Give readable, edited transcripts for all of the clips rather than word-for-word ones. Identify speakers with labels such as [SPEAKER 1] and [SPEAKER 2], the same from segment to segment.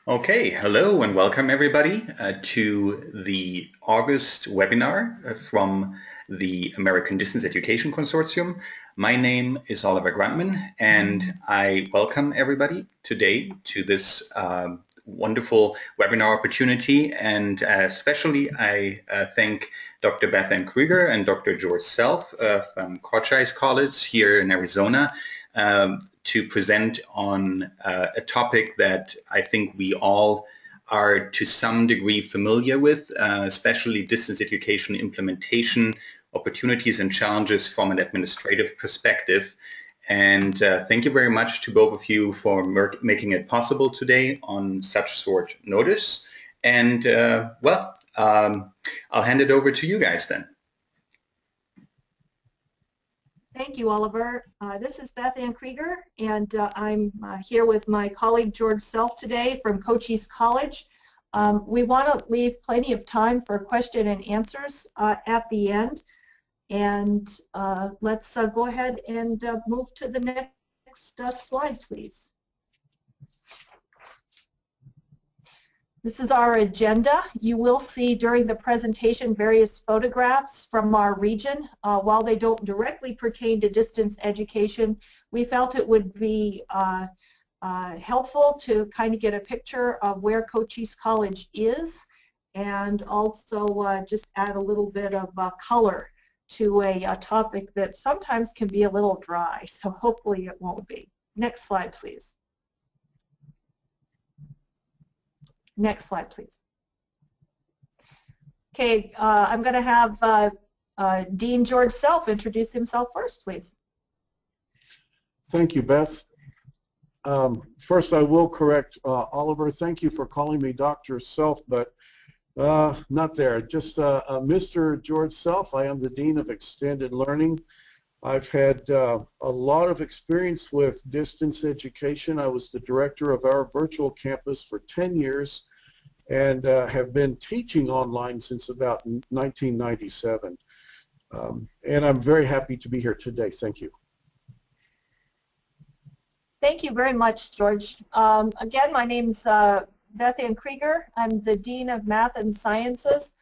[SPEAKER 1] Okay, hello and welcome everybody to the August webinar from the American Distance Education Consortium. My name is Oliver Grantman and I welcome everybody today to this wonderful webinar opportunity, and especially I thank Dr. Beth Ann Krüger and Dr. George Self from Cochise College here in Arizona to present on a topic that I think we all are to some degree familiar with, especially distance education implementation opportunities and challenges from an administrative perspective. And thank you very much to both of you for making it possible today on such short notice. And I'll hand it over to you guys then.
[SPEAKER 2] Thank you, Oliver. This is Beth Ann Krüger, and I'm here with my colleague George Self today from Cochise College. We want to leave plenty of time for question and answers at the end. And let's go ahead and move to the next slide, please. This is our agenda. You will see during the presentation various photographs from our region. While they don't directly pertain to distance education, we felt it would be helpful to kind of get a picture of where Cochise College is, and also just add a little bit of color to a topic that sometimes can be a little dry, so hopefully it won't be. Next slide, please. Next slide, please. Okay, I'm going to have Dean George Self introduce himself first, please.
[SPEAKER 3] Thank you, Beth. First, I will correct Oliver. Thank you for calling me Dr. Self, but not there. Just Mr. George Self. I am the Dean of Extended Learning. I've had a lot of experience with distance education. I was the director of our virtual campus for 10 years and have been teaching online since about 1997. And I'm very happy to be here today. Thank you.
[SPEAKER 2] Thank you very much, George. Again, my name's Beth Ann Krüger. I'm the Dean of Math and Sciences.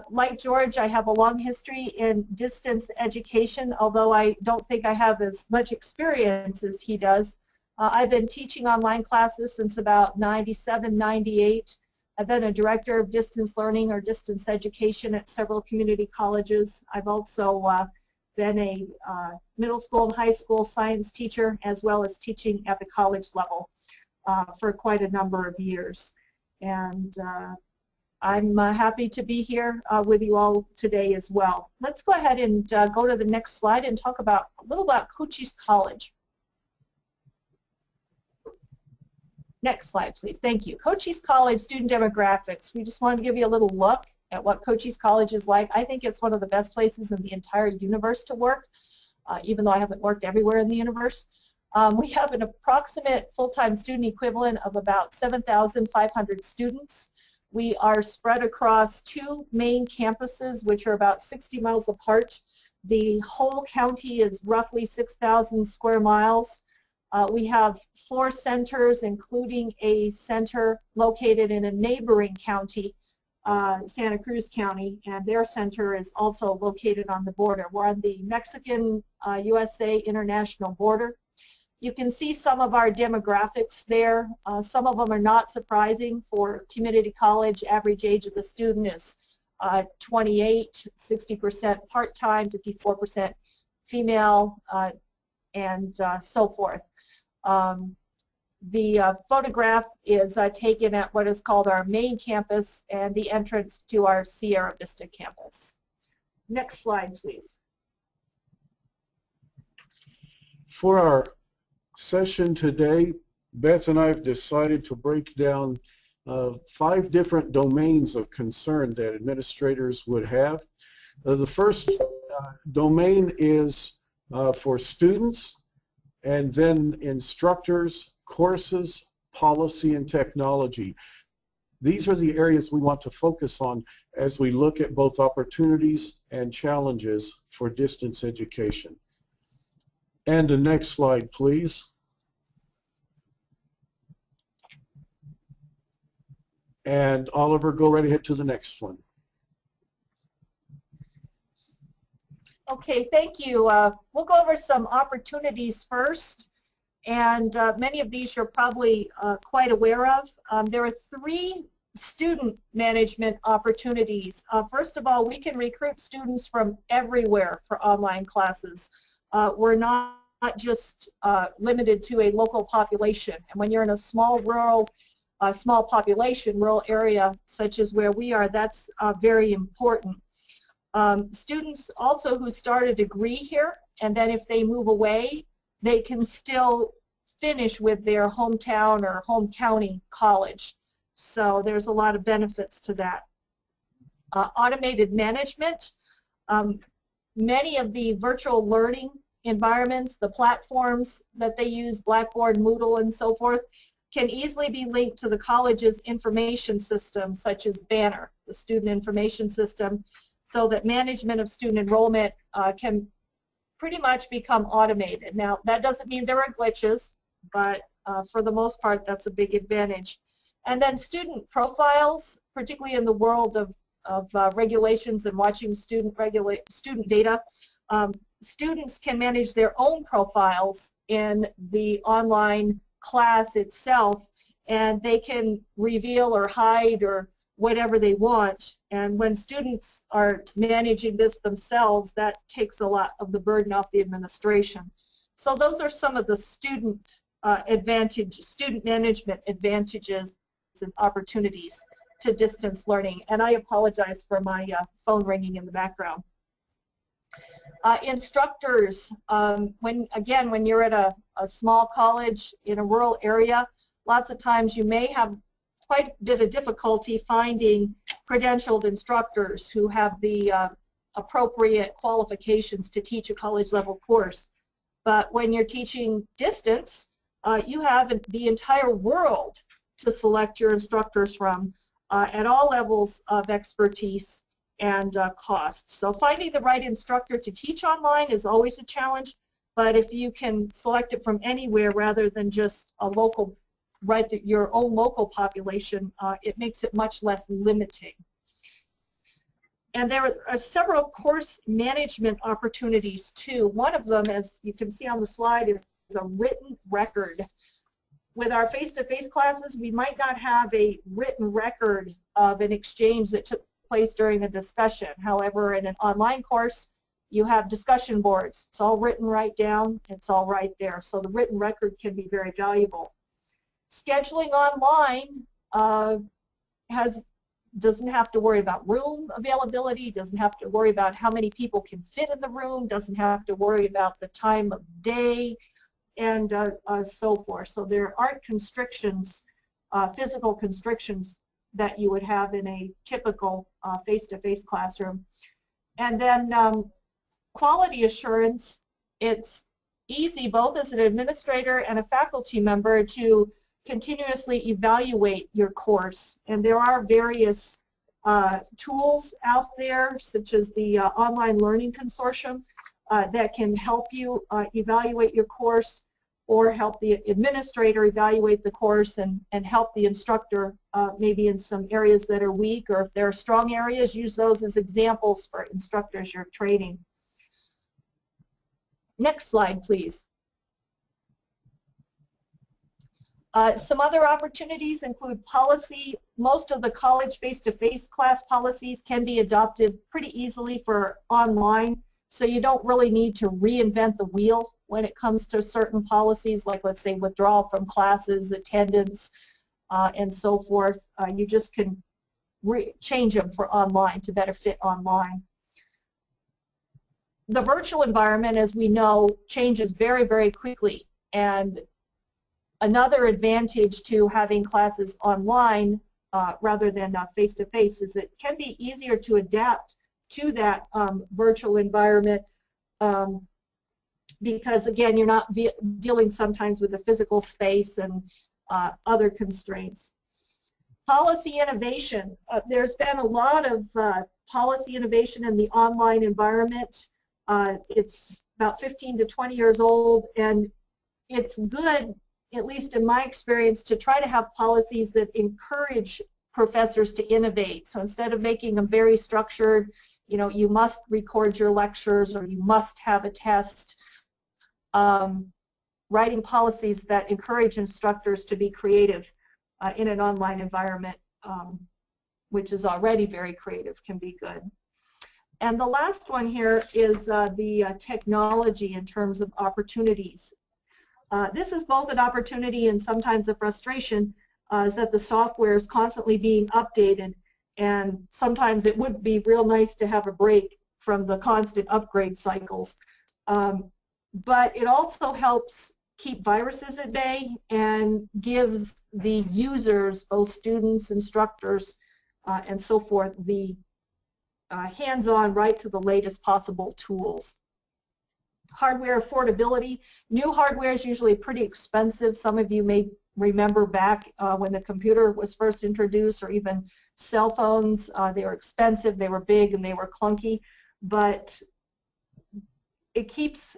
[SPEAKER 2] Like George, I have a long history in distance education, although I don't think I have as much experience as he does. I've been teaching online classes since about 97, 98. I've been a director of distance learning or distance education at several community colleges. I've also been a middle school and high school science teacher, as well as teaching at the college level for quite a number of years. And I'm happy to be here with you all today as well. Let's go ahead and go to the next slide and talk about a little about Cochise College. Next slide, please. Thank you. Cochise College student demographics. We just wanted to give you a little look at what Cochise College is like. I think it's one of the best places in the entire universe to work, even though I haven't worked everywhere in the universe. We have an approximate full-time student equivalent of about 7,500 students. We are spread across two main campuses, which are about 60 miles apart. The whole county is roughly 6,000 square miles. We have 4 centers, including a center located in a neighboring county, Santa Cruz County, and their center is also located on the border. We're on the Mexican-USA international border. You can see some of our demographics there. Some of them are not surprising for community college. Average age of the student is 28, 60% part-time, 54% female, and so forth. The photograph is taken at what is called our main campus and the entrance to our Sierra Vista campus. Next slide, please.
[SPEAKER 3] For our session today, Beth and I have decided to break down 5 different domains of concern that administrators would have. The first domain is for students, and then instructors, courses, policy, and technology. These are the areas we want to focus on as we look at both opportunities and challenges for distance education. And the next slide, please. And Oliver, go right ahead to the next one.
[SPEAKER 2] Okay, thank you. We'll go over some opportunities first, and many of these you're probably quite aware of. There are 3 student management opportunities. First of all, we can recruit students from everywhere for online classes. We're not just limited to a local population, and when you're in a small rural population, rural area such as where we are, that's very important. Students also who start a degree here, and then if they move away, they can still finish with their hometown or home county college. So there's a lot of benefits to that. Automated management. Many of the virtual learning environments, the platforms that they use, Blackboard, Moodle, and so forth, can easily be linked to the college's information system, such as Banner, the student information system, so that management of student enrollment can pretty much become automated. Now, that doesn't mean there are glitches, but for the most part, that's a big advantage. And then student profiles, particularly in the world of regulations and watching student data, students can manage their own profiles in the online class itself, and they can reveal or hide or whatever they want. And when students are managing this themselves, that takes a lot of the burden off the administration. So those are some of the student management advantages and opportunities to distance learning. And I apologize for my phone ringing in the background. Instructors, when you're at a small college in a rural area, lots of times you may have quite a bit of difficulty finding credentialed instructors who have the appropriate qualifications to teach a college level course. But when you're teaching distance, you have the entire world to select your instructors from at all levels of expertise and cost. So finding the right instructor to teach online is always a challenge, but if you can select it from anywhere rather than just a local, your own local population, it makes it much less limiting. And there are several course management opportunities too. One of them, as you can see on the slide, is a written record. With our face-to-face classes, we might not have a written record of an exchange that took place during a discussion. However, in an online course, you have discussion boards. It's all written right down. It's all right there. So the written record can be very valuable. Scheduling online doesn't have to worry about room availability, doesn't have to worry about how many people can fit in the room, doesn't have to worry about the time of day, and so forth. So there aren't constrictions, physical constrictions that you would have in a typical face-to-face classroom. And then quality assurance, it's easy both as an administrator and a faculty member to continuously evaluate your course. And there are various tools out there, such as the Online Learning Consortium, that can help you evaluate your course, or help the administrator evaluate the course and help the instructor maybe in some areas that are weak, or if there are strong areas, use those as examples for instructors you're training. Next slide, please. Some other opportunities include policy. Most of the college face-to-face class policies can be adopted pretty easily for online, so you don't really need to reinvent the wheel when it comes to certain policies, like let's say withdrawal from classes, attendance, and so forth. You just can change them for online to better fit online. The virtual environment, as we know, changes very, very quickly, and another advantage to having classes online rather than face-to-face is it can be easier to adapt to that virtual environment because, again, you're not dealing sometimes with the physical space and other constraints. Policy innovation. There's been a lot of policy innovation in the online environment. It's about 15 to 20 years old, and it's good, at least in my experience, to try to have policies that encourage professors to innovate. So instead of making them very structured, you know, you must record your lectures or you must have a test, writing policies that encourage instructors to be creative in an online environment, which is already very creative, can be good. And the last one here is the technology in terms of opportunities. This is both an opportunity and sometimes a frustration, is that the software is constantly being updated, and sometimes it would be real nice to have a break from the constant upgrade cycles. But it also helps keep viruses at bay and gives the users, both students, instructors, and so forth, the hands-on right to the latest possible tools. Hardware affordability. New hardware is usually pretty expensive. Some of you may remember back when the computer was first introduced, or even cell phones. They were expensive, they were big, and they were clunky. But it keeps,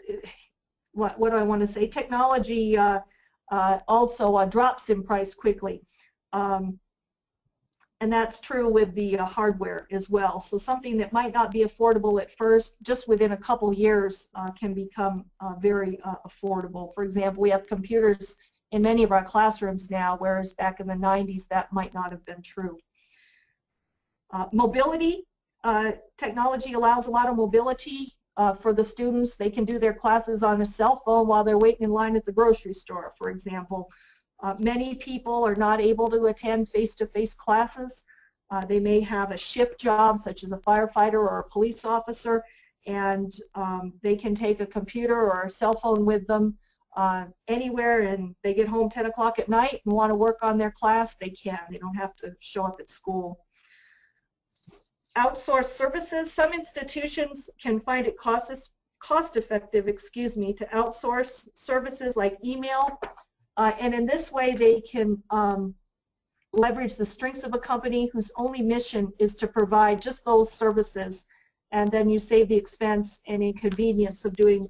[SPEAKER 2] what do I want to say? Technology also drops in price quickly. And that's true with the hardware as well. So something that might not be affordable at first, just within a couple years can become very affordable. For example, we have computers in many of our classrooms now, whereas back in the 90s that might not have been true. Mobility. Technology allows a lot of mobility for the students. They can do their classes on a cell phone while they're waiting in line at the grocery store, for example. Many people are not able to attend face-to-face classes. They may have a shift job, such as a firefighter or a police officer, and they can take a computer or a cell phone with them anywhere, and they get home 10 o'clock at night and want to work on their class, they can. They don't have to show up at school. Outsourced services. Some institutions can find it cost-effective, to outsource services like email. And in this way, they can leverage the strengths of a company whose only mission is to provide just those services, and then you save the expense and inconvenience of doing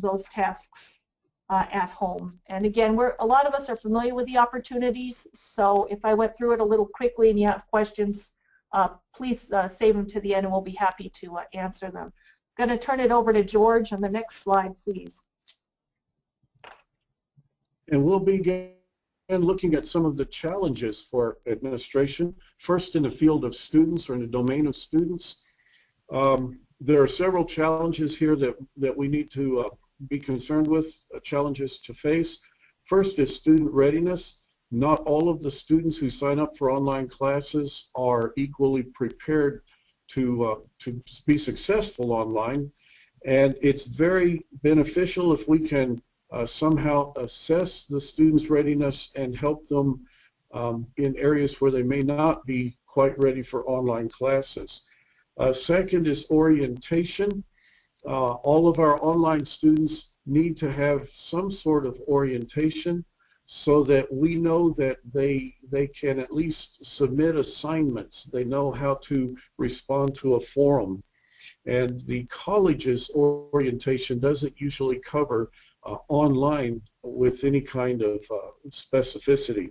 [SPEAKER 2] those tasks at home. And again, a lot of us are familiar with the opportunities, so if I went through it a little quickly and you have questions, please save them to the end and we'll be happy to answer them. I'm going to turn it over to George on the next slide, please.
[SPEAKER 3] And we'll begin looking at some of the challenges for administration. First, in the field of students, or in the domain of students. There are several challenges here that we need to be concerned with, challenges to face. First is student readiness. Not all of the students who sign up for online classes are equally prepared to be successful online, and it's very beneficial if we can somehow assess the students' readiness and help them in areas where they may not be quite ready for online classes. Second is orientation. All of our online students need to have some sort of orientation so that we know that they can at least submit assignments. They know how to respond to a forum. And the college's orientation doesn't usually cover online with any kind of specificity.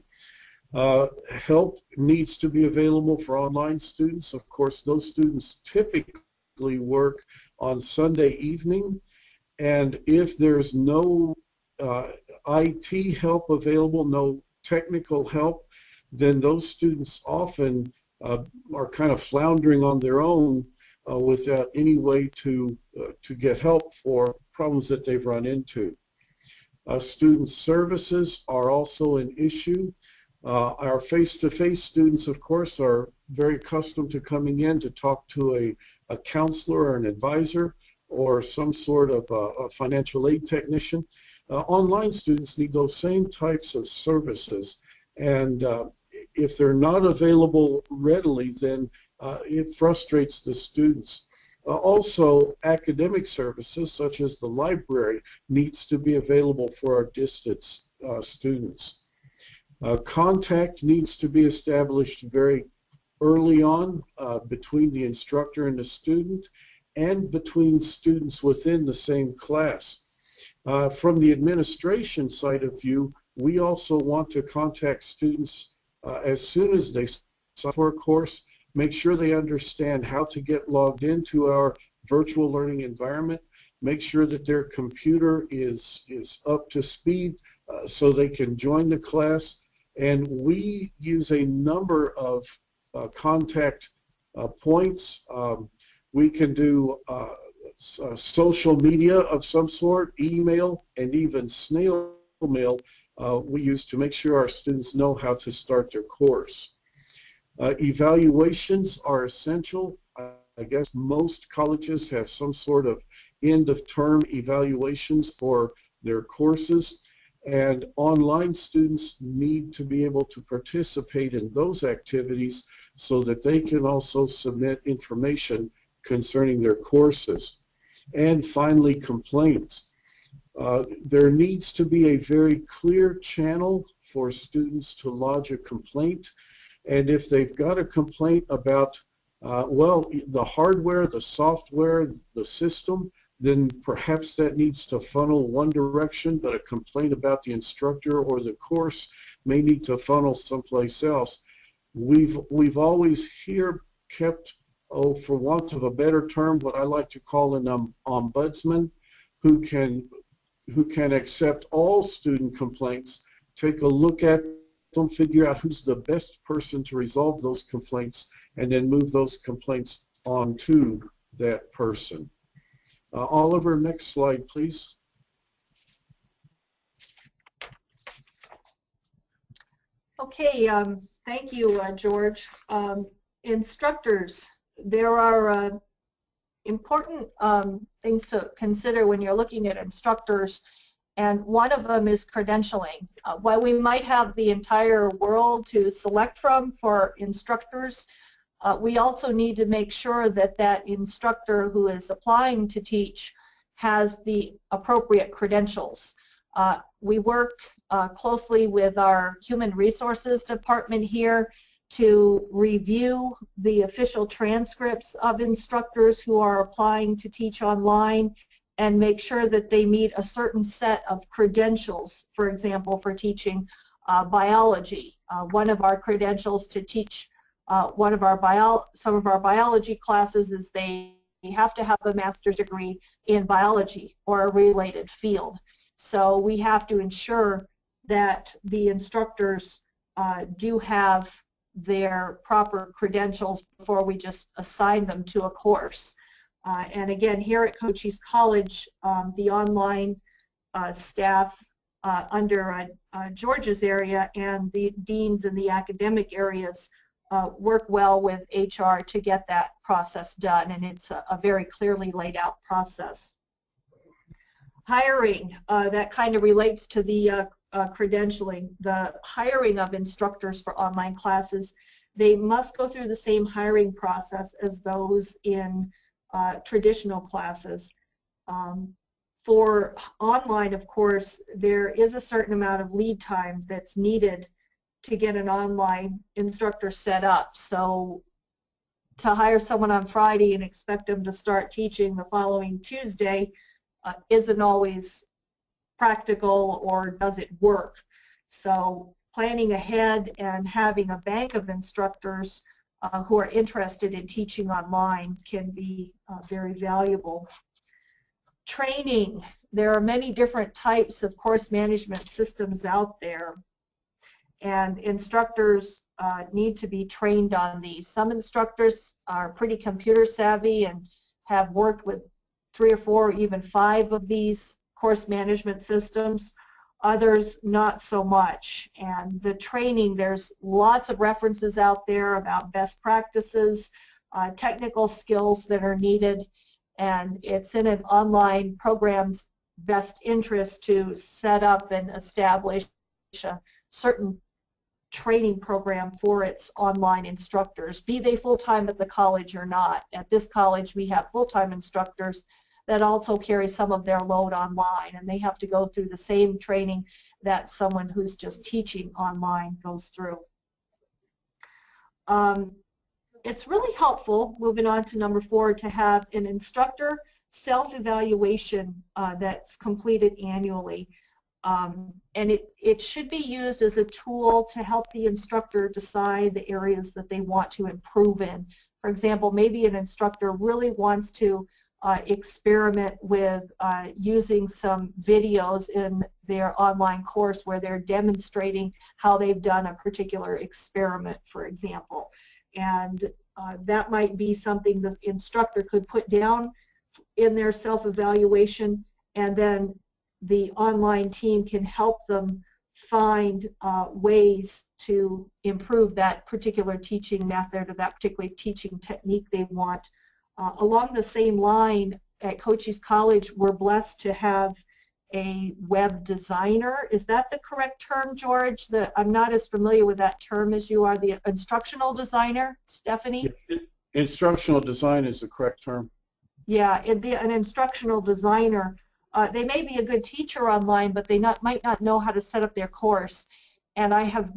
[SPEAKER 3] Help needs to be available for online students. Of course, those students typically work on Sunday evening, and if there's no IT help available, no technical help, then those students often are kind of floundering on their own without any way to get help for problems that they've run into. Student services are also an issue. Our face-to-face students, of course, are very accustomed to coming in to talk to a counselor or an advisor or some sort of a financial aid technician. Online students need those same types of services, and if they're not available readily, then it frustrates the students. Also, academic services such as the library needs to be available for our distance students. Contact needs to be established very early on between the instructor and the student, and between students within the same class. From the administration side of view, we also want to contact students as soon as they for a course, make sure they understand how to get logged into our virtual learning environment, make sure that their computer is up to speed so they can join the class. And we use a number of contact points. We can do social media of some sort, email, and even snail mail we use to make sure our students know how to start their course. Evaluations are essential. I guess most colleges have some sort of end-of-term evaluations for their courses, and online students need to be able to participate in those activities so that they can also submit information concerning their courses. And finally, complaints. There needs to be a very clear channel for students to lodge a complaint, and if they've got a complaint about well, the hardware, the software, the system, then perhaps that needs to funnel one direction, but a complaint about the instructor or the course may need to funnel someplace else. We've always here kept, for want of a better term, what I like to call an ombudsman who can accept all student complaints, take a look at them, figure out who's the best person to resolve those complaints, and then move those complaints on to that person. Oliver, next slide, please.
[SPEAKER 2] Okay, thank you, George. Instructors, there are important things to consider when you're looking at instructors, and one of them is credentialing. While we might have the entire world to select from for instructors, we also need to make sure that that instructor who is applying to teach has the appropriate credentials. We work closely with our Human Resources Department here to review the official transcripts of instructors who are applying to teach online and make sure that they meet a certain set of credentials, for example, for teaching biology. One of our credentials to teach some of our biology classes is they have to have a master's degree in biology or a related field. So we have to ensure that the instructors do have their proper credentials before we just assign them to a course. And again, here at Cochise College, the online staff under George's area and the deans in the academic areas work well with HR to get that process done, and it's a very clearly laid out process. Hiring, that kind of relates to the credentialing. The hiring of instructors for online classes, they must go through the same hiring process as those in traditional classes. For online, of course, there is a certain amount of lead time that's needed to get an online instructor set up. So to hire someone on Friday and expect them to start teaching the following Tuesday isn't always practical or doesn't work. So planning ahead and having a bank of instructors who are interested in teaching online can be very valuable. Training. There are many different types of course management systems out there, and instructors need to be trained on these. Some instructors are pretty computer savvy and have worked with 3 or 4 or even 5 of these course management systems. Others not so much. And the training, there's lots of references out there about best practices, technical skills that are needed, and it's in an online program's best interest to set up and establish a certain training program for its online instructors, be they full-time at the college or not. At this college we have full-time instructors that also carry some of their load online, and they have to go through the same training that someone who's just teaching online goes through. It's really helpful, moving on to number 4, to have an instructor self-evaluation that's completed annually. And it should be used as a tool to help the instructor decide the areas that they want to improve in. For example, maybe an instructor really wants to experiment with using some videos in their online course where they're demonstrating how they've done a particular experiment, for example. And that might be something the instructor could put down in their self-evaluation, and then the online team can help them find ways to improve that particular teaching method or that particular teaching technique they want. Along the same line, at Cochise College, we're blessed to have a web designer. Is that the correct term, George? I'm not as familiar with that term as you are. The instructional designer, Stephanie?
[SPEAKER 3] Instructional design is the correct term.
[SPEAKER 2] Yeah, an instructional designer. They may be a good teacher online, but they might not know how to set up their course. And I have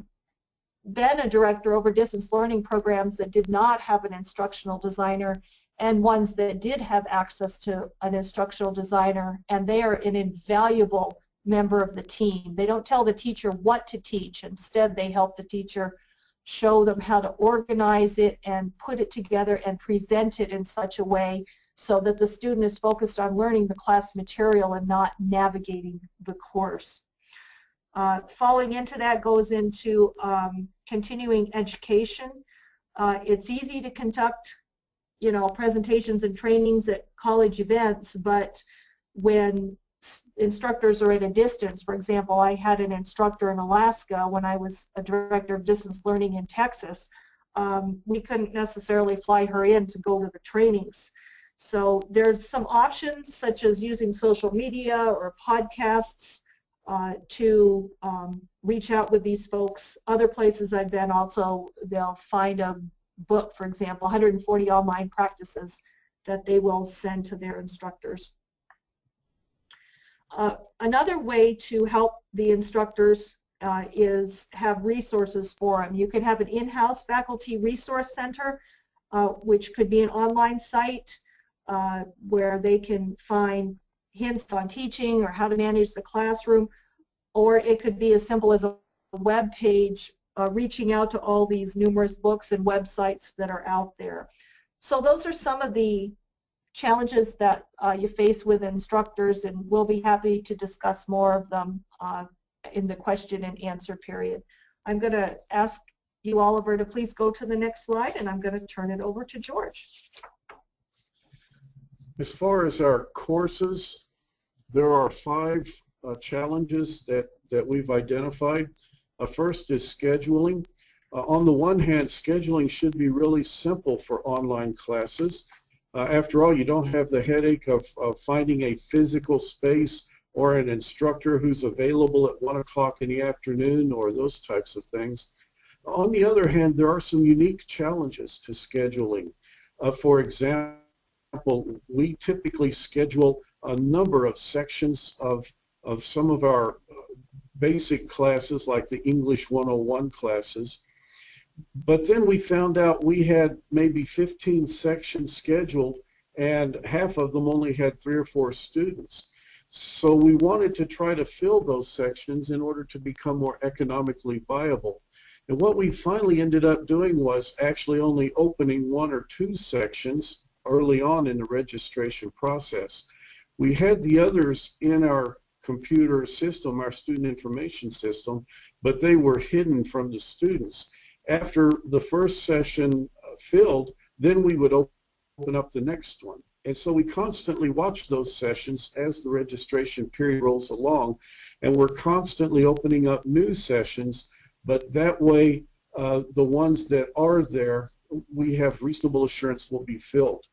[SPEAKER 2] been a director over distance learning programs that did not have an instructional designer, and ones that did have access to an instructional designer, and they are an invaluable member of the team. They don't tell the teacher what to teach. Instead, they help the teacher show them how to organize it and put it together and present it in such a way so that the student is focused on learning the class material and not navigating the course. Falling into that goes into continuing education. It's easy to conduct presentations and trainings at college events, but when instructors are at a distance, for example, I had an instructor in Alaska when I was a director of distance learning in Texas. We couldn't necessarily fly her in to go to the trainings. So there's some options such as using social media or podcasts to reach out with these folks. Other places I've been also, they'll find a book, for example, 140 online practices that they will send to their instructors. Another way to help the instructors is have resources for them. You could have an in-house faculty resource center, which could be an online site where they can find hints on teaching or how to manage the classroom, or it could be as simple as a web page reaching out to all these numerous books and websites that are out there. So those are some of the challenges that you face with instructors, and we'll be happy to discuss more of them in the question and answer period. I'm going to ask you, Oliver, to please go to the next slide, and I'm going to turn it over to George.
[SPEAKER 3] As far as our courses, there are 5 challenges that we've identified. First is scheduling. On the one hand, scheduling should be really simple for online classes. After all, you don't have the headache of finding a physical space or an instructor who's available at 1 o'clock in the afternoon or those types of things. On the other hand, there are some unique challenges to scheduling. For example, we typically schedule a number of sections of some of our basic classes like the English 101 classes, but then we found out we had maybe 15 sections scheduled and half of them only had 3 or 4 students. So we wanted to try to fill those sections in order to become more economically viable. And what we finally ended up doing was actually only opening 1 or 2 sections early on in the registration process. We had the others in our computer system, our student information system, but they were hidden from the students. After the first session filled, then we would open up the next one. And so we constantly watch those sessions as the registration period rolls along, and we're constantly opening up new sessions, but that way the ones that are there, we have reasonable assurance will be filled.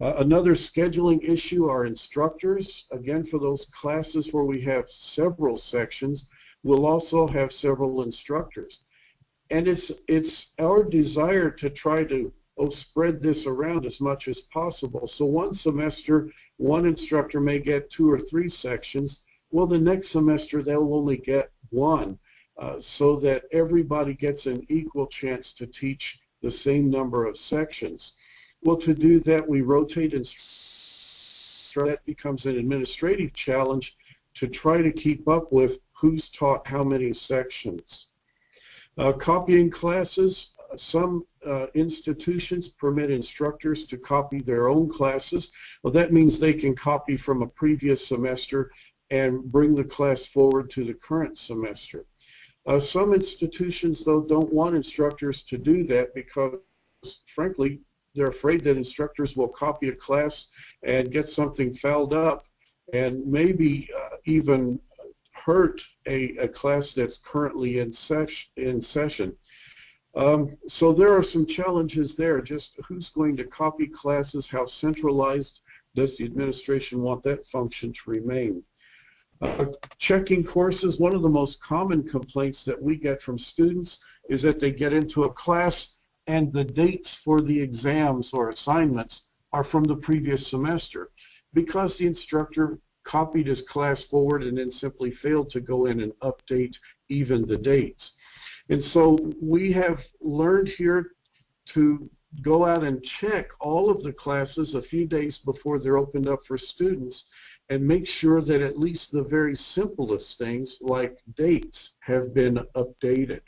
[SPEAKER 3] Another scheduling issue are instructors. Again, for those classes where we have several sections, we'll also have several instructors. And it's our desire to try to spread this around as much as possible. So one semester, one instructor may get 2 or 3 sections. Well, the next semester, they'll only get 1, so that everybody gets an equal chance to teach the same number of sections. Well, to do that, we rotate instructors. That becomes an administrative challenge to try to keep up with who's taught how many sections. Copying classes, some institutions permit instructors to copy their own classes. Well, that means they can copy from a previous semester and bring the class forward to the current semester. Some institutions, though, don't want instructors to do that because, frankly, they're afraid that instructors will copy a class and get something fouled up and maybe even hurt a class that's currently in session. So there are some challenges there. Just who's going to copy classes? How centralized does the administration want that function to remain? Checking courses, one of the most common complaints that we get from students is that they get into a class and the dates for the exams or assignments are from the previous semester because the instructor copied his class forward and then simply failed to go in and update even the dates. And so we have learned here to go out and check all of the classes a few days before they're opened up for students and make sure that at least the very simplest things like dates have been updated.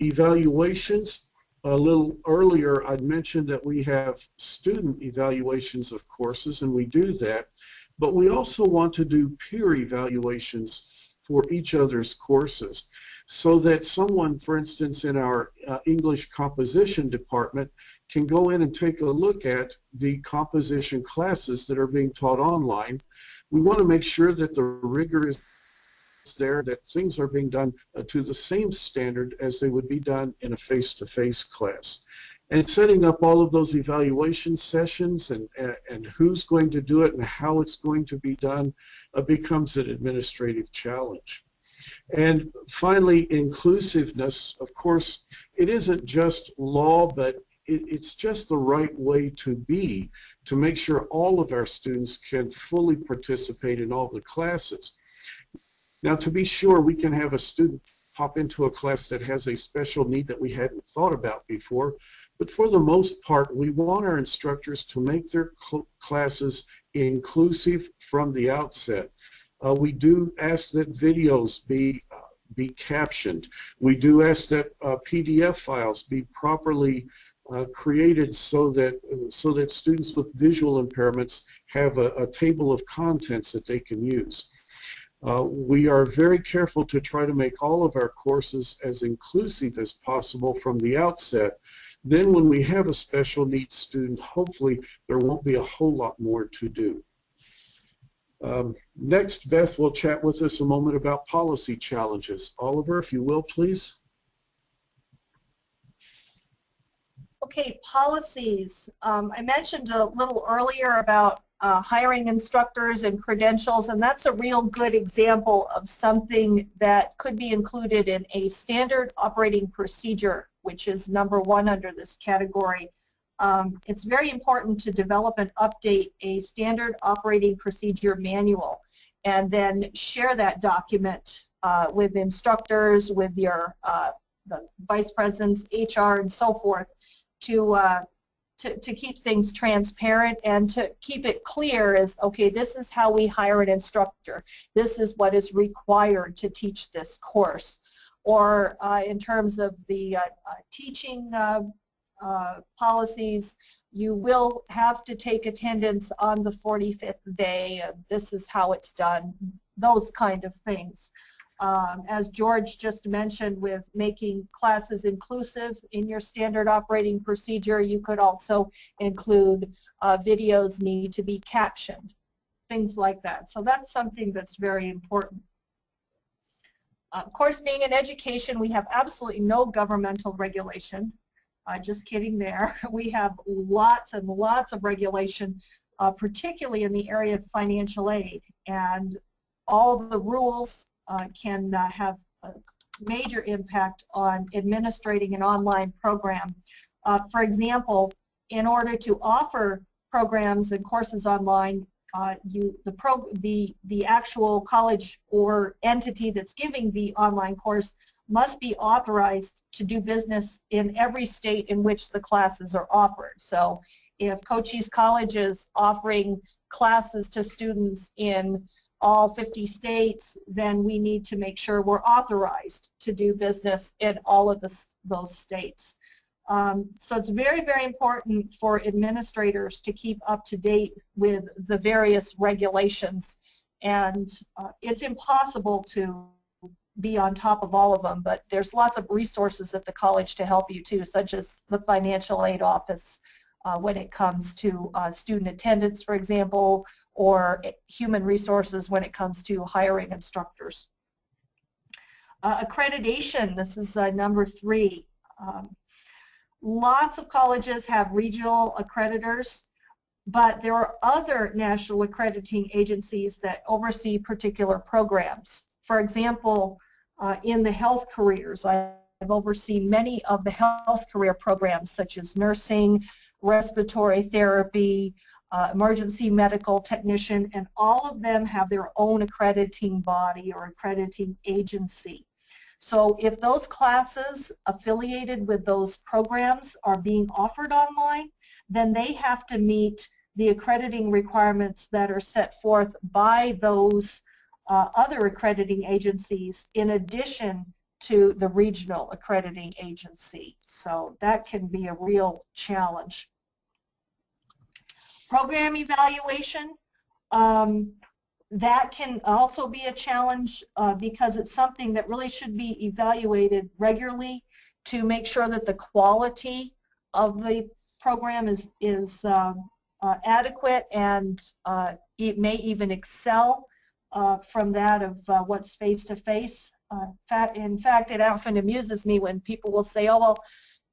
[SPEAKER 3] Evaluations, a little earlier I mentioned that we have student evaluations of courses, and we do that, but we also want to do peer evaluations for each other's courses so that someone, for instance, in our English composition department can go in and take a look at the composition classes that are being taught online. We want to make sure that the rigor is there, that things are being done to the same standard as they would be done in a face-to-face class. And setting up all of those evaluation sessions and who's going to do it and how it's going to be done becomes an administrative challenge. And finally, inclusiveness. Of course, it isn't just law, but it's just the right way to be to make sure all of our students can fully participate in all the classes. Now, to be sure, we can have a student pop into a class that has a special need that we hadn't thought about before, but for the most part, we want our instructors to make their classes inclusive from the outset. We do ask that videos be captioned. We do ask that PDF files be properly created so that students with visual impairments have a table of contents that they can use. We are very careful to try to make all of our courses as inclusive as possible from the outset. Then when we have a special needs student, hopefully there won't be a whole lot more to do. Next, Beth will chat with us a moment about policy challenges. Oliver, if you will, please.
[SPEAKER 2] Okay, policies. I mentioned a little earlier about hiring instructors and credentials, and that's a real good example of something that could be included in a standard operating procedure, which is #1 under this category. It's very important to develop and update a standard operating procedure manual and then share that document with instructors, with your the vice presidents, HR, and so forth to keep things transparent and to keep it clear as, okay, this is how we hire an instructor. This is what is required to teach this course. Or in terms of the teaching policies, you will have to take attendance on the 45th day. This is how it's done. Those kind of things. As George just mentioned, with making classes inclusive in your standard operating procedure, you could also include videos need to be captioned, things like that. So that's something that's very important. Of course, being in education, we have absolutely no governmental regulation. Just kidding there. We have lots and lots of regulation, particularly in the area of financial aid, and all the rules can have a major impact on administrating an online program. For example, in order to offer programs and courses online, the actual college or entity that's giving the online course must be authorized to do business in every state in which the classes are offered. So if Cochise College is offering classes to students in all 50 states, then we need to make sure we're authorized to do business in all of those states. So it's very, very important for administrators to keep up to date with the various regulations, and it's impossible to be on top of all of them, but there's lots of resources at the college to help you too, such as the financial aid office when it comes to student attendance, for example, or human resources when it comes to hiring instructors. Accreditation, this is number 3. Lots of colleges have regional accreditors, but there are other national accrediting agencies that oversee particular programs. For example, in the health careers, I've overseen many of the health career programs such as nursing, respiratory therapy, emergency medical technician, and all of them have their own accrediting body or accrediting agency. So if those classes affiliated with those programs are being offered online, then they have to meet the accrediting requirements that are set forth by those other accrediting agencies in addition to the regional accrediting agency. So that can be a real challenge. Program evaluation. That can also be a challenge because it's something that really should be evaluated regularly to make sure that the quality of the program is adequate, and it may even excel from that of what's face-to-face. In fact, it often amuses me when people will say, oh, well,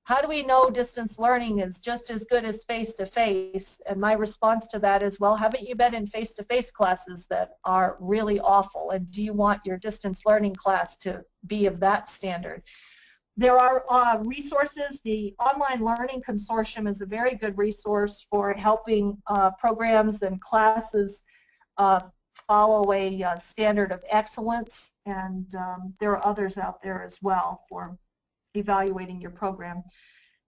[SPEAKER 2] how do we know distance learning is just as good as face-to-face? And my response to that is, well, haven't you been in face-to-face classes that are really awful? And do you want your distance learning class to be of that standard? There are resources. The Online Learning Consortium is a very good resource for helping programs and classes follow a standard of excellence. And there are others out there as well for evaluating your program.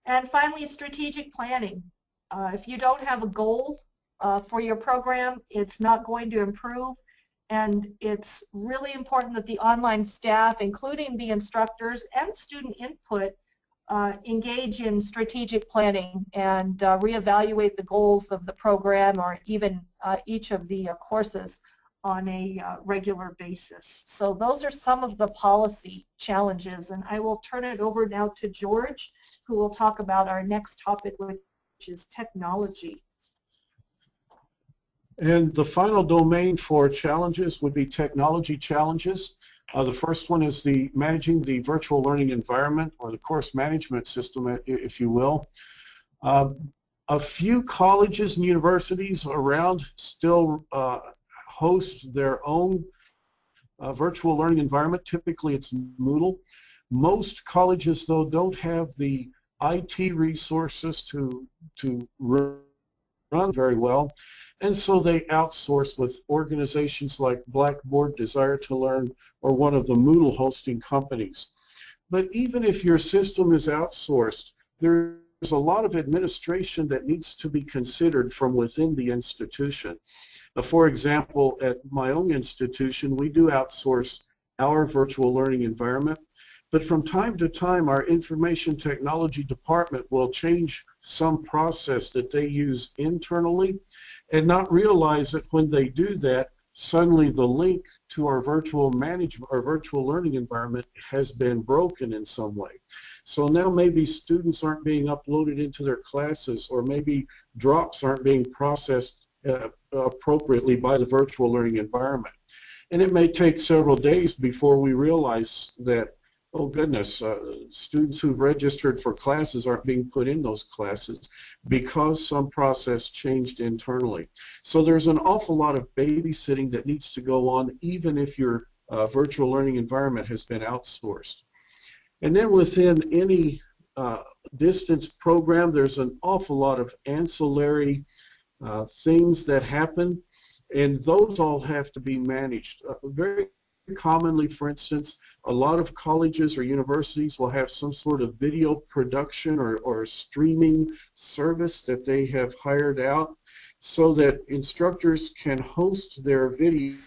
[SPEAKER 2] And finally, strategic planning. If you don't have a goal for your program, it's not going to improve, and it's really important that the online staff, including the instructors and student input, engage in strategic planning and reevaluate the goals of the program or even each of the courses on a regular basis. So those are some of the policy challenges, and I will turn it over now to George, who will talk about our next topic, which is technology.
[SPEAKER 3] And the final domain for challenges would be technology challenges. The first one is managing the virtual learning environment, or the course management system, if you will. A few colleges and universities around still host their own virtual learning environment. Typically it's Moodle. Most colleges, though, don't have the IT resources to run very well, and so they outsource with organizations like Blackboard, Desire to Learn, or one of the Moodle hosting companies. But even if your system is outsourced, there's a lot of administration that needs to be considered from within the institution. For example, at my own institution, we do outsource our virtual learning environment, but from time to time our information technology department will change some process that they use internally and not realize that when they do that, suddenly the link to our virtual management or virtual learning environment has been broken in some way. So now maybe students aren't being uploaded into their classes, or maybe drops aren't being processed appropriately by the virtual learning environment. And it may take several days before we realize that, oh goodness, students who've registered for classes aren't being put in those classes because some process changed internally. So there's an awful lot of babysitting that needs to go on even if your virtual learning environment has been outsourced. And then within any distance program, there's an awful lot of ancillary things that happen, and those all have to be managed. Very commonly, for instance, a lot of colleges or universities will have some sort of video production or streaming service that they have hired out so that instructors can host their videos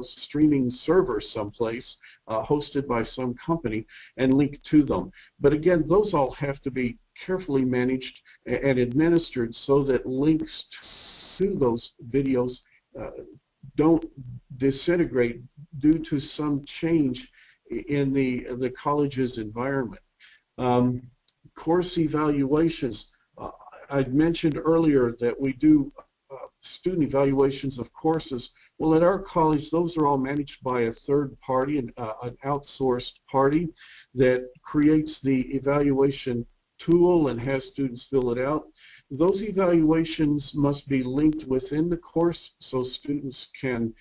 [SPEAKER 3] streaming server someplace, hosted by some company, and link to them. But again, those all have to be carefully managed and administered so that links to those videos don't disintegrate due to some change in the college's environment. Course evaluations. I'd mentioned earlier that we do student evaluations of courses. Well, at our college, those are all managed by a third party, an outsourced party that creates the evaluation tool and has students fill it out. Those evaluations must be linked within the course so students can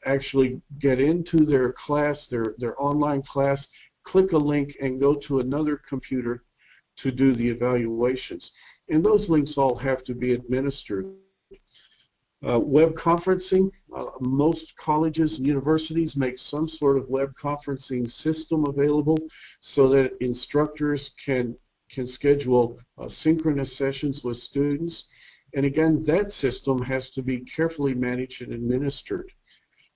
[SPEAKER 3] actually get into their class, their online class, click a link and go to another computer to do the evaluations. And those links all have to be administered. Web conferencing, most colleges and universities make some sort of web conferencing system available so that instructors can schedule synchronous sessions with students. And again, that system has to be carefully managed and administered.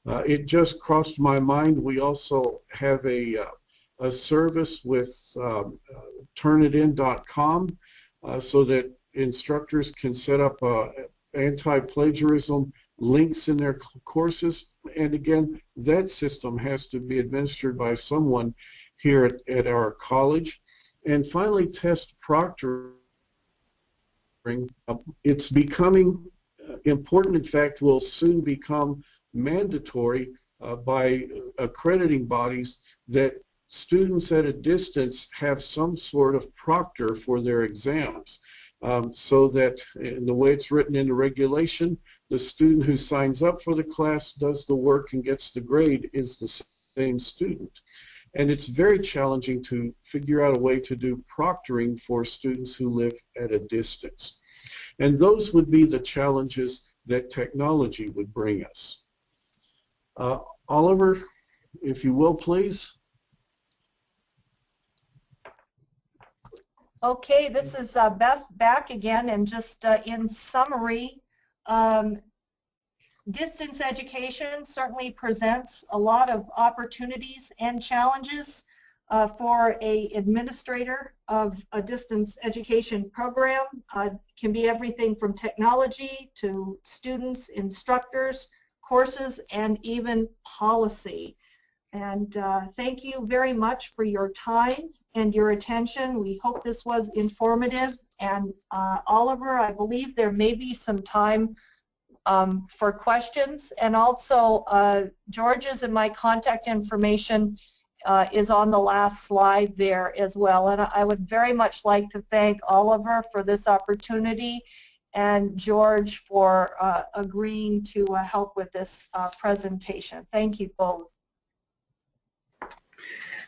[SPEAKER 3] It just crossed my mind, we also have a service with Turnitin.com so that instructors can set up anti-plagiarism links in their courses. And again, that system has to be administered by someone here at our college. And finally, test proctoring. It's becoming important. In fact, will soon become mandatory by accrediting bodies that students at a distance have some sort of proctor for their exams, so that in the way it's written in the regulation, the student who signs up for the class, does the work, and gets the grade is the same student. And it's very challenging to figure out a way to do proctoring for students who live at a distance. And those would be the challenges that technology would bring us. Oliver, if you will, please.
[SPEAKER 2] Okay, this is Beth back again, and just in summary, distance education certainly presents a lot of opportunities and challenges for an administrator of a distance education program. Can be everything from technology to students, instructors, courses, and even policy. And thank you very much for your time and your attention. We hope this was informative. And Oliver, I believe there may be some time for questions. And also, George's and my contact information is on the last slide there as well. And I would very much like to thank Oliver for this opportunity and George for agreeing to help with this presentation. Thank you both.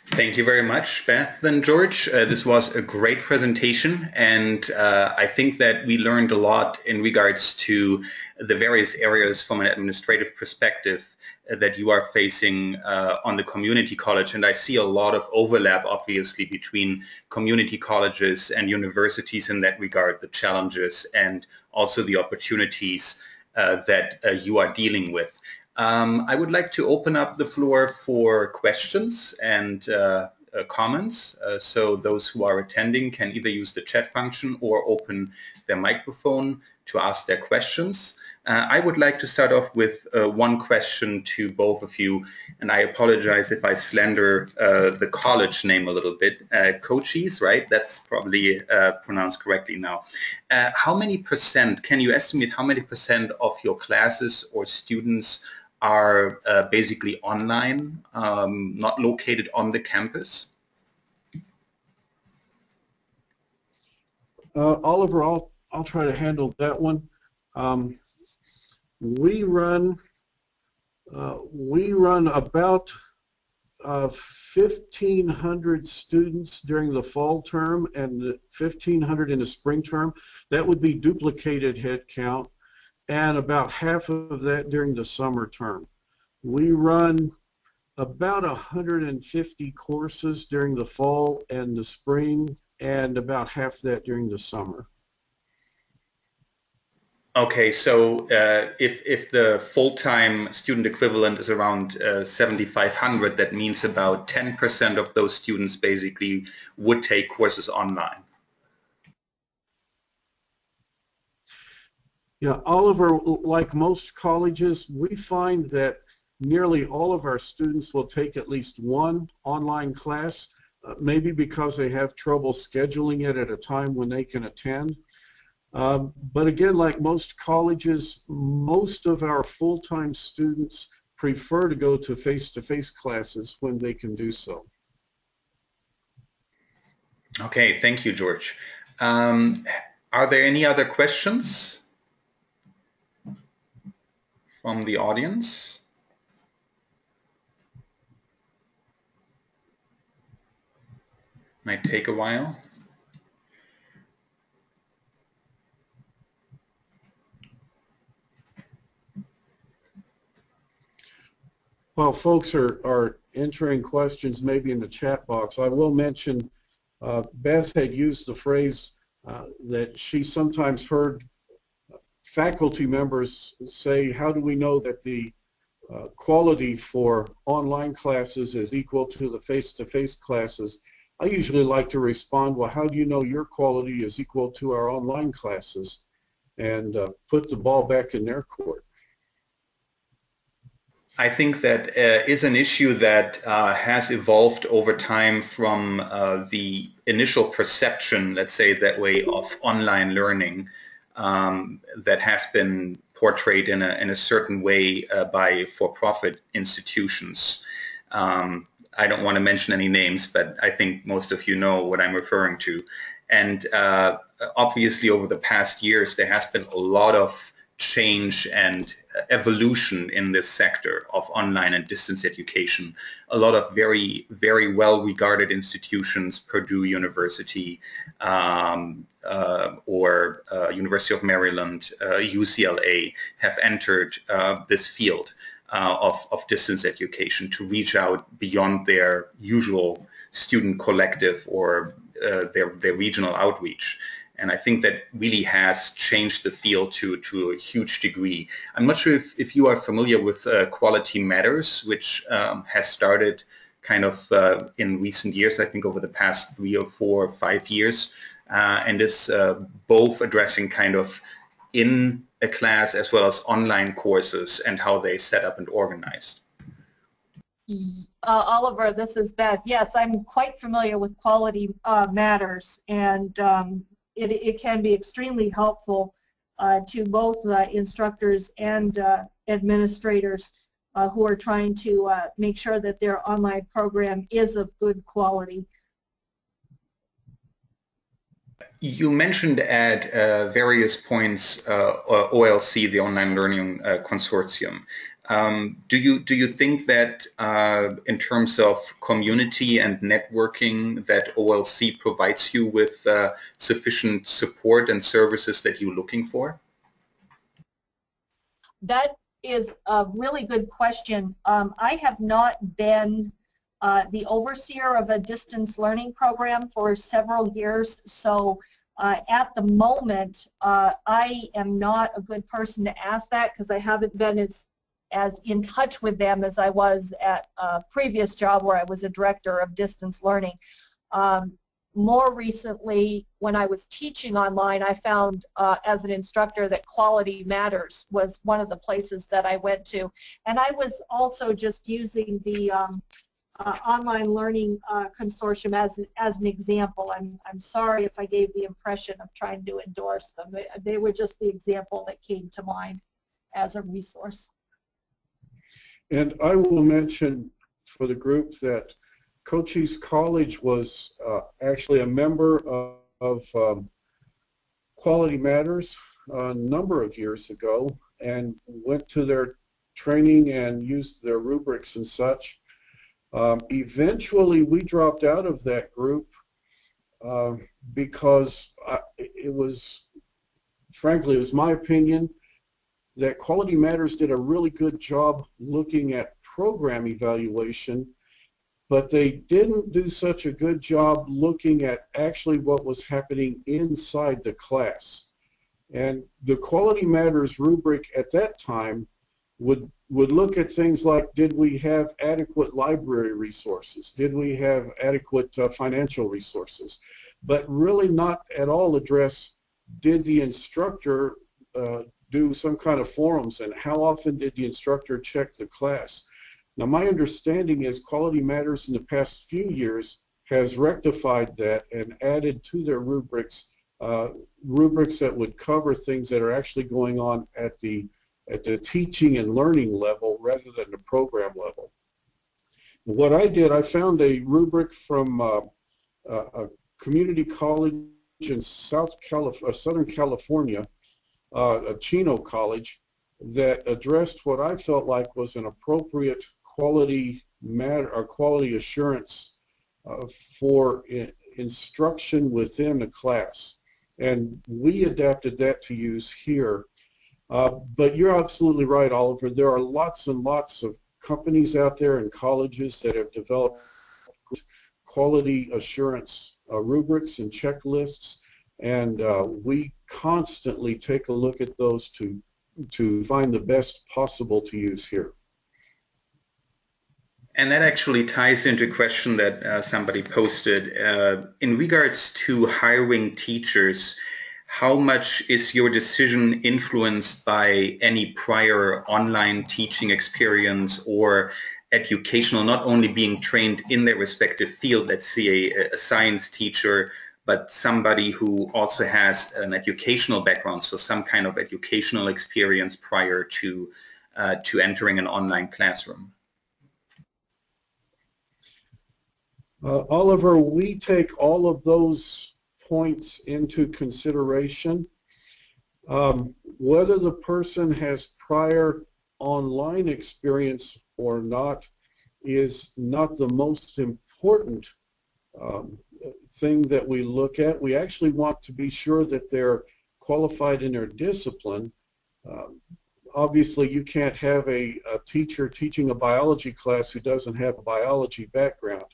[SPEAKER 1] Thank you very much, Beth and George. This was a great presentation, and I think that we learned a lot in regards to the various areas from an administrative perspective that you are facing on the community college. And I see a lot of overlap, obviously, between community colleges and universities in that regard, the challenges and also the opportunities that you are dealing with. I would like to open up the floor for questions and comments. So those who are attending can either use the chat function or open their microphone to ask their questions. I would like to start off with one question to both of you, and I apologize if I slander the college name a little bit. Cochise, right? That's probably pronounced correctly now. How many percent, can you estimate how many percent of your classes or students are basically online, not located on the campus?
[SPEAKER 3] Oliver, I'll try to handle that one. We run about 1,500 students during the fall term and 1,500 in the spring term. That would be duplicated head count, and about half of that during the summer term. We run about 150 courses during the fall and the spring, and about half that during the summer.
[SPEAKER 1] Okay, so if the full-time student equivalent is around 7,500, that means about 10% of those students basically would take courses online.
[SPEAKER 3] Yeah, Oliver, like most colleges, we find that nearly all of our students will take at least one online class, maybe because they have trouble scheduling it at a time when they can attend. But again, like most colleges, most of our full-time students prefer to go to face-to-face classes when they can do so.
[SPEAKER 1] Okay, thank you, George. Are there any other questions from the audience? Might take a while.
[SPEAKER 3] While folks are entering questions maybe in the chat box, I will mention Beth had used the phrase that she sometimes heard faculty members say, how do we know that the quality for online classes is equal to the face-to-face classes? I usually like to respond, well, how do you know your quality is equal to our online classes? And put the ball back in their court.
[SPEAKER 1] I think that is an issue that has evolved over time from the initial perception, let's say that way, of online learning that has been portrayed in a certain way by for-profit institutions. I don't want to mention any names, but I think most of you know what I'm referring to. And obviously over the past years, there has been a lot of change and evolution in this sector of online and distance education. A lot of very, very well-regarded institutions, Purdue University or University of Maryland, UCLA, have entered this field of distance education to reach out beyond their usual student collective or their regional outreach. And I think that really has changed the field to a huge degree. I'm not sure if you are familiar with Quality Matters, which has started kind of in recent years, I think over the past 3 or 4 or 5 years, and is both addressing kind of in a class as well as online courses and how they set up and organized.
[SPEAKER 2] Oliver, this is Beth. Yes, I'm quite familiar with Quality Matters, and it can be extremely helpful to both instructors and administrators who are trying to make sure that their online program is of good quality.
[SPEAKER 1] You mentioned at various points OLC, the Online Learning Consortium. Do you think that in terms of community and networking that OLC provides you with sufficient support and services that you're looking for?
[SPEAKER 2] That is a really good question. I have not been the overseer of a distance learning program for several years, so at the moment I am not a good person to ask that because I haven't been as in touch with them as I was at a previous job where I was a director of distance learning. More recently, when I was teaching online, I found as an instructor that Quality Matters was one of the places that I went to. And I was also just using the Online Learning Consortium as an example. I'm sorry if I gave the impression of trying to endorse them. They were just the example that came to mind as a resource.
[SPEAKER 3] And I will mention for the group that Cochise College was actually a member of Quality Matters a number of years ago and went to their training and used their rubrics and such. Eventually we dropped out of that group because frankly, it was my opinion that Quality Matters did a really good job looking at program evaluation, but they didn't do such a good job looking at actually what was happening inside the class. And the Quality Matters rubric at that time would look at things like, did we have adequate library resources? Did we have adequate financial resources? But really not at all address, did the instructor do some kind of forums, and how often did the instructor check the class? Now, my understanding is Quality Matters in the past few years has rectified that and added to their rubrics rubrics that would cover things that are actually going on at the teaching and learning level rather than the program level. What I did, I found a rubric from a community college in Southern California, Chino College, that addressed what I felt like was an appropriate quality assurance for instruction within a class. And we adapted that to use here. But you're absolutely right, Oliver. There are lots and lots of companies out there and colleges that have developed quality assurance rubrics and checklists, and we constantly take a look at those to find the best possible to use here.
[SPEAKER 1] And that actually ties into a question that somebody posted. In regards to hiring teachers, how much is your decision influenced by any prior online teaching experience or educational, not only being trained in their respective field, let's say a science teacher, but somebody who also has an educational background, so some kind of educational experience prior to entering an online classroom?
[SPEAKER 3] Oliver, we take all of those points into consideration. Whether the person has prior online experience or not is not the most important thing that we look at. We actually want to be sure that they're qualified in their discipline. Obviously, you can't have a teacher teaching a biology class who doesn't have a biology background.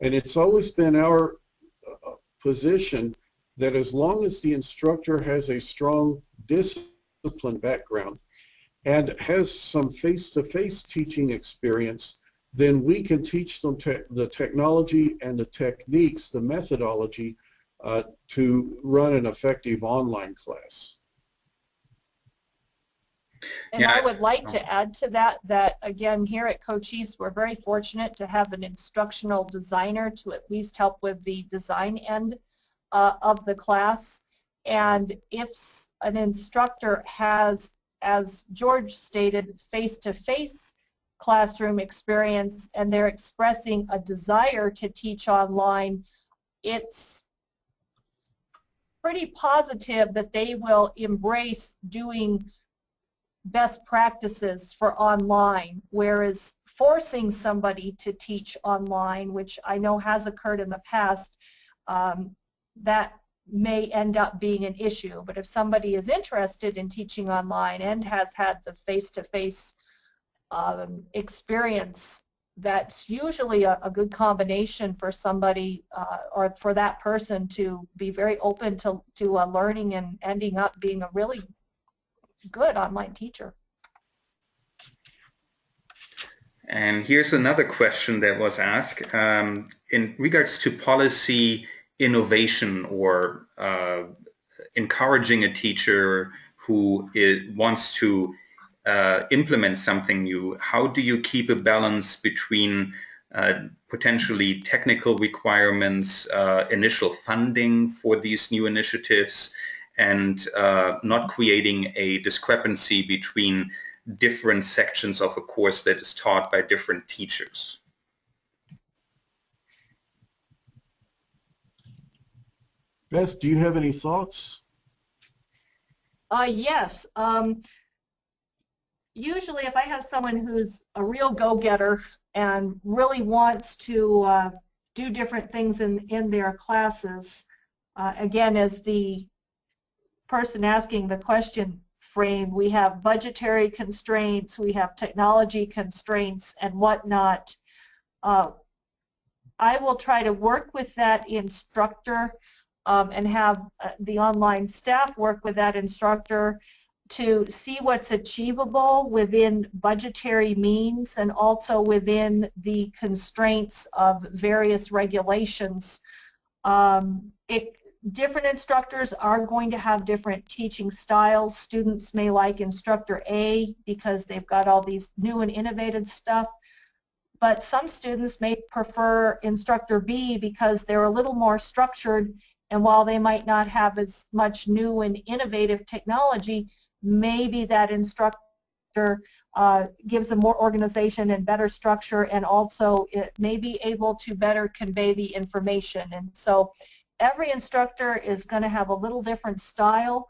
[SPEAKER 3] And it's always been our position that as long as the instructor has a strong discipline background and has some face-to-face teaching experience, then we can teach them the technology and the techniques, the methodology, to run an effective online class.
[SPEAKER 2] And yeah, I would like to add to that again, here at Cochise, we're very fortunate to have an instructional designer to at least help with the design end of the class. And if an instructor has, as George stated, face-to-face classroom experience and they're expressing a desire to teach online, it's pretty positive that they will embrace doing best practices for online, whereas forcing somebody to teach online, which I know has occurred in the past, that may end up being an issue. But if somebody is interested in teaching online and has had the face-to-face experience, that's usually a good combination for somebody or for that person to be very open to learning and ending up being a really good online teacher.
[SPEAKER 1] And here's another question that was asked in regards to policy innovation or encouraging a teacher who wants to implement something new. How do you keep a balance between potentially technical requirements, initial funding for these new initiatives, and not creating a discrepancy between different sections of a course that is taught by different teachers?
[SPEAKER 3] Beth, do you have any thoughts?
[SPEAKER 2] Yes. Usually if I have someone who's a real go-getter and really wants to do different things in their classes, again, as the person asking the question framed, we have budgetary constraints, we have technology constraints and whatnot. I will try to work with that instructor and have the online staff work with that instructor to see what's achievable within budgetary means and also within the constraints of various regulations. Different instructors are going to have different teaching styles. Students may like instructor A because they've got all these new and innovative stuff, but some students may prefer instructor B because they're a little more structured, and while they might not have as much new and innovative technology, maybe that instructor gives them more organization and better structure, and also it may be able to better convey the information. And so every instructor is going to have a little different style.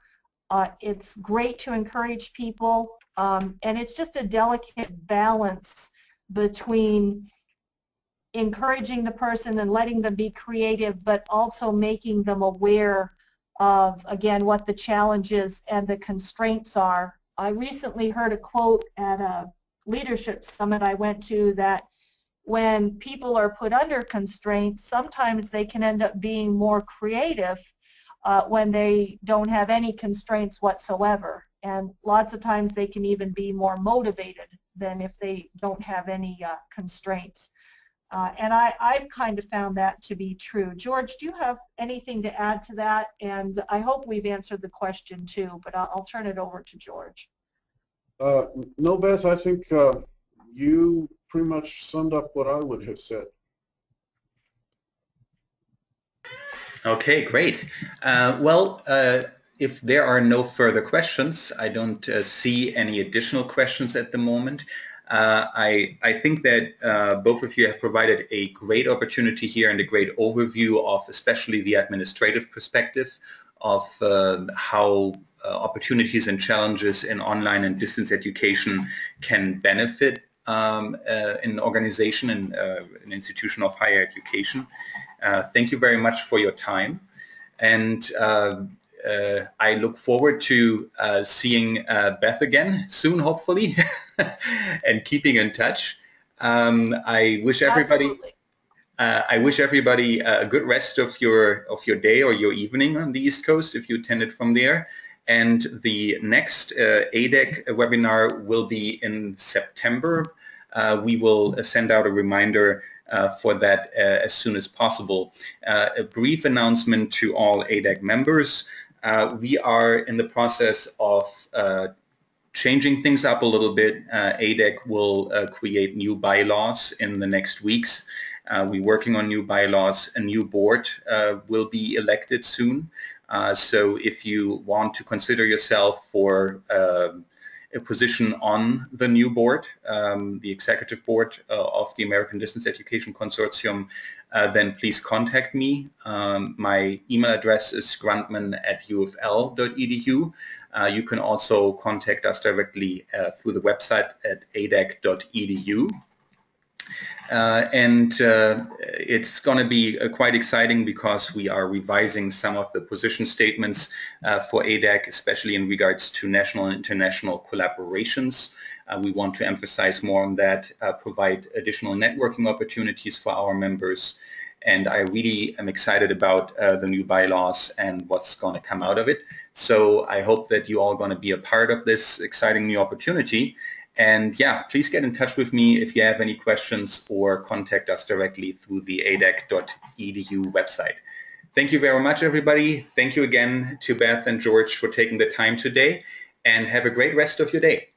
[SPEAKER 2] It's great to encourage people, and it's just a delicate balance between encouraging the person and letting them be creative, but also making them aware of, again, what the challenges and the constraints are. I recently heard a quote at a leadership summit I went to that when people are put under constraints, sometimes they can end up being more creative when they don't have any constraints whatsoever. And lots of times they can even be more motivated than if they don't have any constraints. And I've kind of found that to be true. George, do you have anything to add to that? And I hope we've answered the question too, but I'll turn it over to George.
[SPEAKER 3] No, Beth, I think you pretty much summed up what I would have said.
[SPEAKER 1] Okay, great. If there are no further questions, I don't see any additional questions at the moment. I think that both of you have provided a great opportunity here and a great overview of especially the administrative perspective of how opportunities and challenges in online and distance education can benefit an organization and an institution of higher education. Thank you very much for your time, and I look forward to seeing Beth again soon, hopefully, and keeping in touch. I wish everybody a good rest of your day or your evening on the East Coast if you attended from there. And the next ADEC webinar will be in September. We will send out a reminder for that as soon as possible. A brief announcement to all ADEC members. We are in the process of changing things up a little bit. ADEC will create new bylaws in the next weeks. We're working on new bylaws. A new board will be elected soon. So if you want to consider yourself for a position on the new board, the executive board of the American Distance Education Consortium, then please contact me. My email address is gruntman@ufl.edu. You can also contact us directly through the website at adec.edu. It's going to be quite exciting because we are revising some of the position statements for ADEC, especially in regards to national and international collaborations. We want to emphasize more on that, provide additional networking opportunities for our members, and I really am excited about the new bylaws and what's going to come out of it. So I hope that you all are going to be a part of this exciting new opportunity. And yeah, please get in touch with me if you have any questions or contact us directly through the adec.edu website. Thank you very much, everybody. Thank you again to Beth and George for taking the time today, and have a great rest of your day.